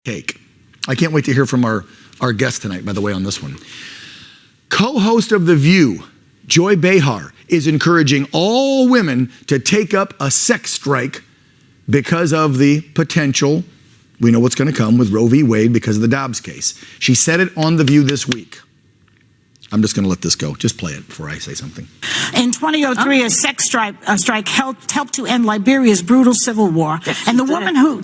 cake. I can't wait to hear from our guest tonight, by the way, on this one. Co-host of The View, Joy Behar, is encouraging all women to take up a sex strike because of the potential, we know what's going to come with Roe v. Wade because of the Dobbs case. She said it on The View this week. I'm just going to let this go. Just play it before I say something. In 2003, a sex strike helped to end Liberia's brutal civil war, and the woman who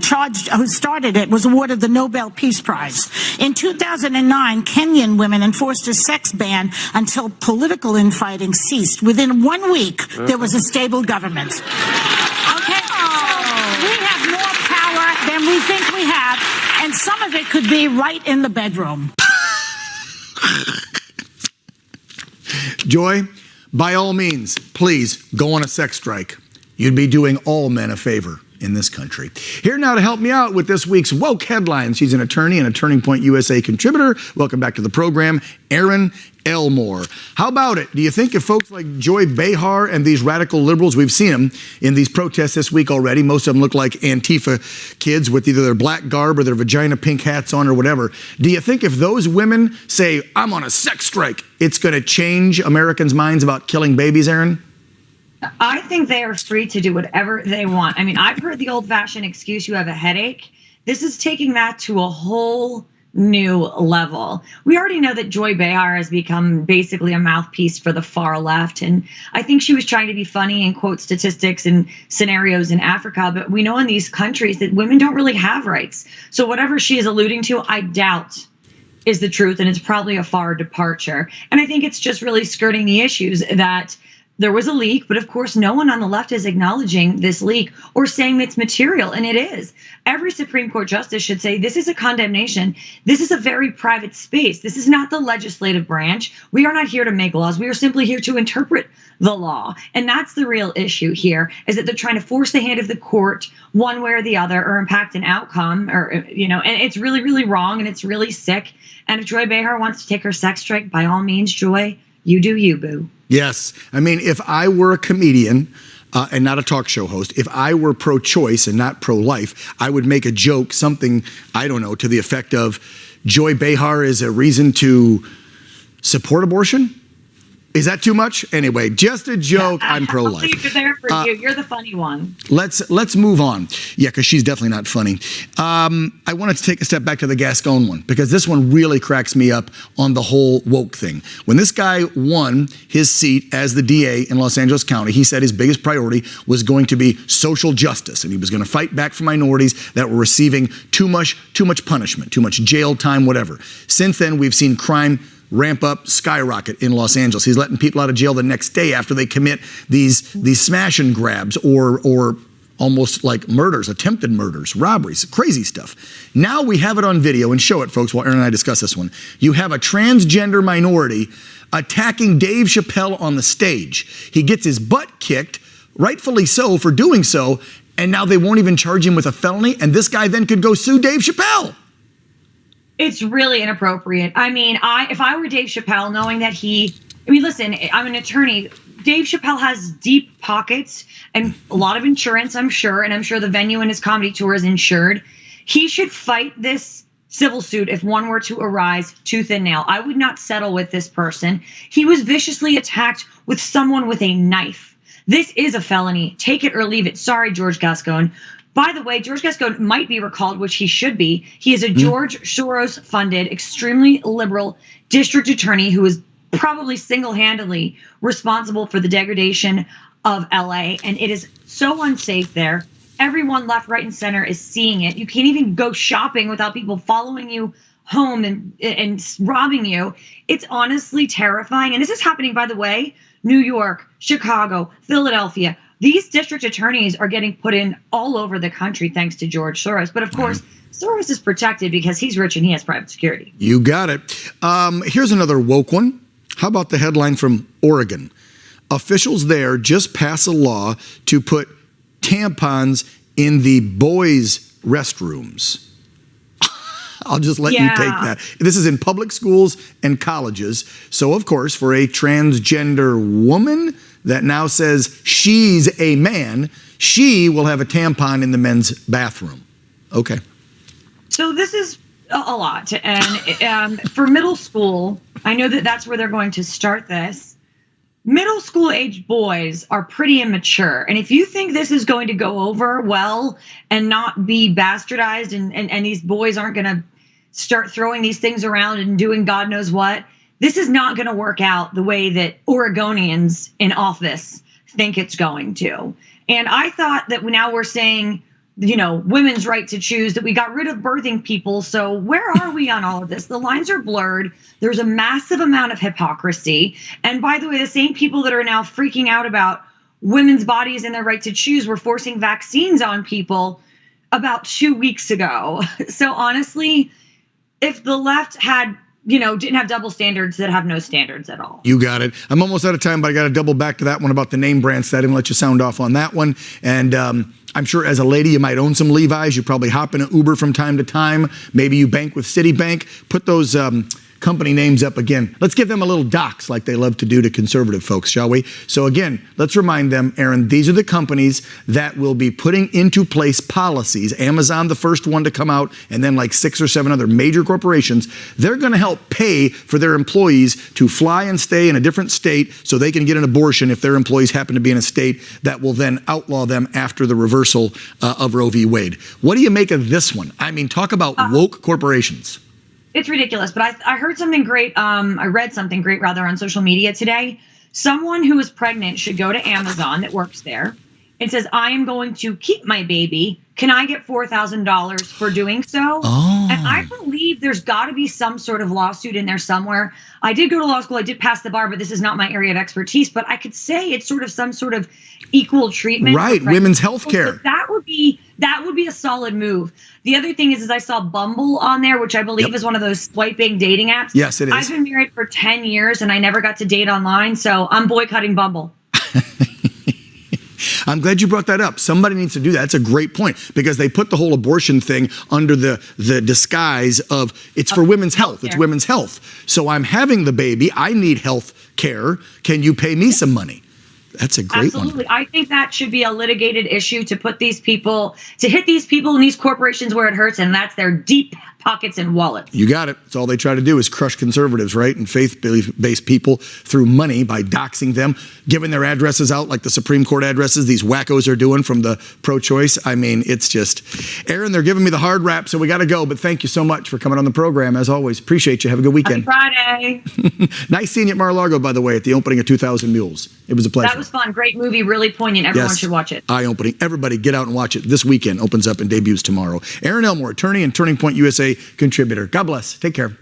started it was awarded the Nobel Peace Prize. In 2009, Kenyan women enforced a sex ban until political infighting ceased. Within 1 week, there was a stable government. Okay, so we have more power than we think we have, and some of it could be right in the bedroom. Joy, by all means, please go on a sex strike. You'd be doing all men a favor in this country. Here now to help me out with this week's woke headlines. She's an attorney and a Turning Point USA contributor. Welcome back to the program, Erin Elmore. How about it? Do you think if folks like Joy Behar and these radical liberals, we've seen them in these protests this week already, most of them look like Antifa kids with either their black garb or their vagina pink hats on or whatever. Do you think if those women say, I'm on a sex strike, it's going to change Americans' minds about killing babies, Erin? I think they are free to do whatever they want. I mean, I've heard the old-fashioned excuse, you have a headache. This is taking that to a whole new level. We already know that Joy Behar has become basically a mouthpiece for the far left. And I think she was trying to be funny and quote statistics and scenarios in Africa. But we know in these countries that women don't really have rights. So whatever she is alluding to, I doubt is the truth. And it's probably a far departure. And I think it's just really skirting the issues that there was a leak, but of course, no one on the left is acknowledging this leak or saying it's material, and it is. Every Supreme Court justice should say this is a condemnation. This is a very private space. This is not the legislative branch. We are not here to make laws. We are simply here to interpret the law. And that's the real issue here, is that they're trying to force the hand of the court one way or the other or impact an outcome, or, you know, and it's really, really wrong, and it's really sick. And if Joy Behar wants to take her sex strike, by all means, Joy, you do you, boo. Yes. I mean, if I were a comedian and not a talk show host, if I were pro-choice and not pro-life, I would make a joke, something, I don't know, to the effect of Joy Behar is a reason to support abortion? Is that too much? Anyway, just a joke. I'm pro-life. I'll leave it there for you. You're the funny one. Let's move on. Yeah, because she's definitely not funny. I wanted to take a step back to the Gascon one, because this one really cracks me up on the whole woke thing. When this guy won his seat as the DA in Los Angeles County, he said his biggest priority was going to be social justice, and he was going to fight back for minorities that were receiving too much punishment, too much jail time, whatever. Since then, we've seen crime ramp up, skyrocket in Los Angeles. He's letting people out of jail the next day after they commit these smash and grabs or almost like murders, attempted murders, robberies, crazy stuff. Now we have it on video, and show it, folks, while Erin and I discuss this one. You have a transgender minority attacking Dave Chappelle on the stage. He gets his butt kicked, rightfully so, for doing so, and now they won't even charge him with a felony, and this guy then could go sue Dave Chappelle. It's really inappropriate. I mean, if I were Dave Chappelle, knowing that listen, I'm an attorney. Dave Chappelle has deep pockets and a lot of insurance, I'm sure, and I'm sure the venue in his comedy tour is insured. He should fight this civil suit if one were to arise tooth and nail. I would not settle with this person. He was viciously attacked with someone with a knife. This is a felony. Take it or leave it. Sorry, George Gascon. By the way, George Gascon might be recalled, which he should be. He is a George Soros-funded, extremely liberal district attorney who is probably single-handedly responsible for the degradation of LA. And it is so unsafe there. Everyone left, right, and center is seeing it. You can't even go shopping without people following you home and robbing you. It's honestly terrifying. And this is happening, by the way, New York, Chicago, Philadelphia. These district attorneys are getting put in all over the country thanks to George Soros. But of course, Soros is protected because he's rich and he has private security. You got it. Here's another woke one. How about the headline from Oregon? Officials there just pass a law to put tampons in the boys' restrooms. I'll just let you take that. This is in public schools and colleges. So, of course, for a transgender woman that now says she's a man, she will have a tampon in the men's bathroom. Okay. So this is a lot. And for middle school, I know that that's where they're going to start this. Middle school age boys are pretty immature. And if you think this is going to go over well and not be bastardized and these boys aren't going to start throwing these things around and doing God knows what, this is not going to work out the way that Oregonians in office think it's going to. And I thought that now we're saying, women's right to choose, that we got rid of birthing people. So where are we on all of this? The lines are blurred. There's a massive amount of hypocrisy. And by the way, the same people that are now freaking out about women's bodies and their right to choose were forcing vaccines on people about 2 weeks ago. So honestly, if the left had didn't have double standards, that have no standards at all. You got it. I'm almost out of time, but I got to double back to that one about the name brands. So I didn't let you sound off on that one. And I'm sure as a lady, you might own some Levi's. You probably hop in an Uber from time to time. Maybe you bank with Citibank. Put those company names up again. Let's give them a little dox like they love to do to conservative folks, shall we? So again, let's remind them, Erin, these are the companies that will be putting into place policies. Amazon, the first one to come out, and then like 6 or 7 other major corporations. They're going to help pay for their employees to fly and stay in a different state so they can get an abortion if their employees happen to be in a state that will then outlaw them after the reversal of Roe v. Wade. What do you make of this one? I mean, talk about woke corporations. It's ridiculous, but I heard something great. I read something great rather on social media today. Someone who is pregnant should go to Amazon that works there and says, I am going to keep my baby. Can I get $4,000 for doing so? Oh. And I believe there's got to be some sort of lawsuit in there somewhere. I did go to law school. I did pass the bar, but this is not my area of expertise. But I could say it's sort of some sort of equal treatment. Right, women's health care. So that would be a solid move. The other thing is I saw Bumble on there, which I believe is one of those swiping dating apps. Yes, it is. I've been married for 10 years and I never got to date online, so I'm boycotting Bumble. I'm glad you brought that up. Somebody needs to do that. That's a great point because they put the whole abortion thing under the disguise of it's for women's health. It's women's health. So I'm having the baby. I need health care. Can you pay me some money? That's a great one. Absolutely. I think that should be a litigated issue to hit these people in these corporations where it hurts, and that's their deep pockets and wallets. You got it. That's all they try to do is crush conservatives, right? And faith-based people through money by doxing them, giving their addresses out like the Supreme Court addresses these wackos are doing from the pro-choice. I mean, it's just, Erin, they're giving me the hard rap, so we got to go. But thank you so much for coming on the program. As always, appreciate you. Have a good weekend. Happy Friday. Nice seeing you at Mar-a-Lago, by the way, at the opening of 2,000 Mules. It was a pleasure. That was fun. Great movie. Really poignant. Everyone should watch it. Eye-opening. Everybody get out and watch it. This weekend opens up and debuts tomorrow. Erin Elmore, attorney and Turning Point USA contributor. God bless. Take care.